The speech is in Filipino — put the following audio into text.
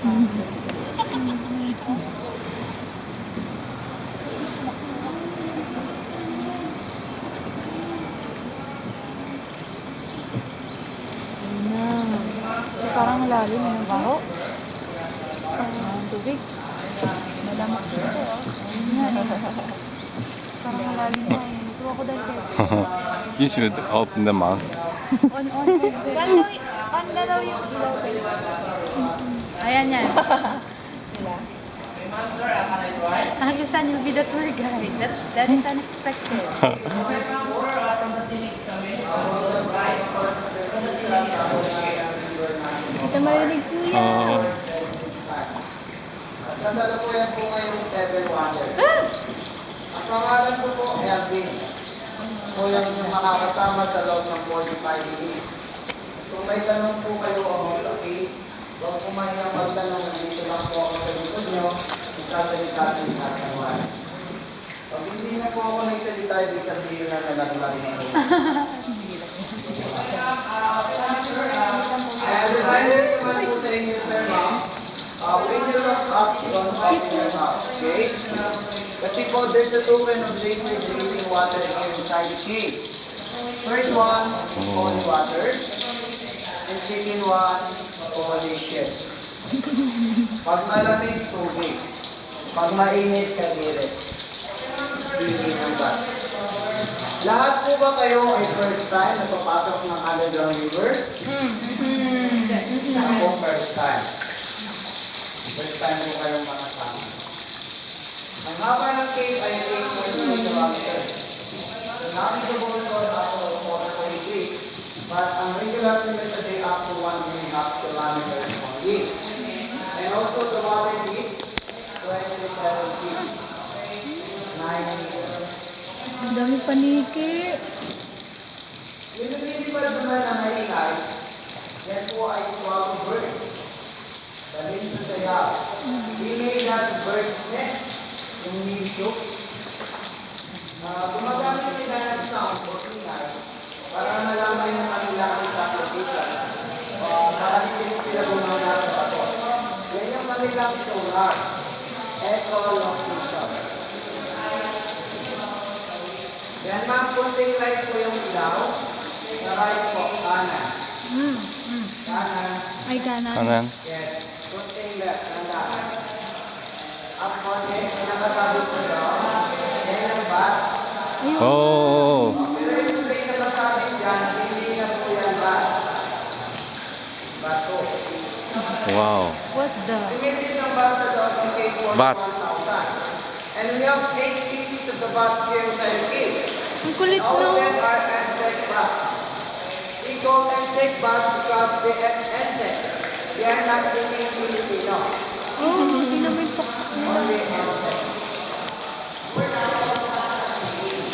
Parang malalim yung baho. Ang tubig. Malamok dito. Parang malalim na eh. Ito ako dahil kayo. You should open the mouth. On na daw yung ilaw. Ayan yan. Sila. Hagisan will be the tour guide. That is unexpected. Ito marinig po yan. Kasalukuyan po ngayong 7 water. Ang pangalan ko po, Elvin. Po yung makakasama sa loob ng 45 days. Kung may tanong po kayo o okay, huwag po mahirap magtanong, dito lang po ako sa likod nyo, isasalita at isasawan. Pag hindi na po ako nagsalita, ibig sabihin na nalaglag na po. And reminders naman po sa inyo, sir, ma'am. When you look up, don't open your mouth, okay? Kasi po, there's a token of liquid drinking water here inside the cave. First one, holy water. And second one, holy shit. Pag malamig, tubig. Pag mainit, kagirit. Hindi ng bat. Lahat po ba kayo ay first time na papasok ng underground river? Ako first time. First time po kayong makasama. Ang haba ng cave ay 8.3 kilometers. The navigable road after 4.3, but ang regular limit a day up to 1.5 kilometers only. And also the water deep, 27 feet. 9 meters. Ang dami paniki. Yung nililipad naman na maingay, yan po ay swallow bird. Dalhin sa sayaw. We made that bird's nest. Yung nilito. Gumagamit sila ng sound o ingay para malaman yung kanilang interpretation. Nakalitin sila gumana sa bato. Yan yung kanilang sonar. Echo long system. Yan ma'am, kunting light po yung ilaw. Sa right po, kanan. Kanan. Ay, kanan. Kanan. Yes. Kunting left, kanan. Up konti, pinakasabit sa doon. Yan ang bat. Oh. Pero yung pinakasabit dyan, hindi na po yan bat. Bato. Wow. What the? Tumitin ng bat sa doon ng cave for Bat. 1,000. And we have 8 species of the bat here inside the cave. Ang kulit All of no. them are insect bats. We call insect bats because they are insect. They are not really Filipino. Oh, hindi naman yung pakpak nila. Only insect.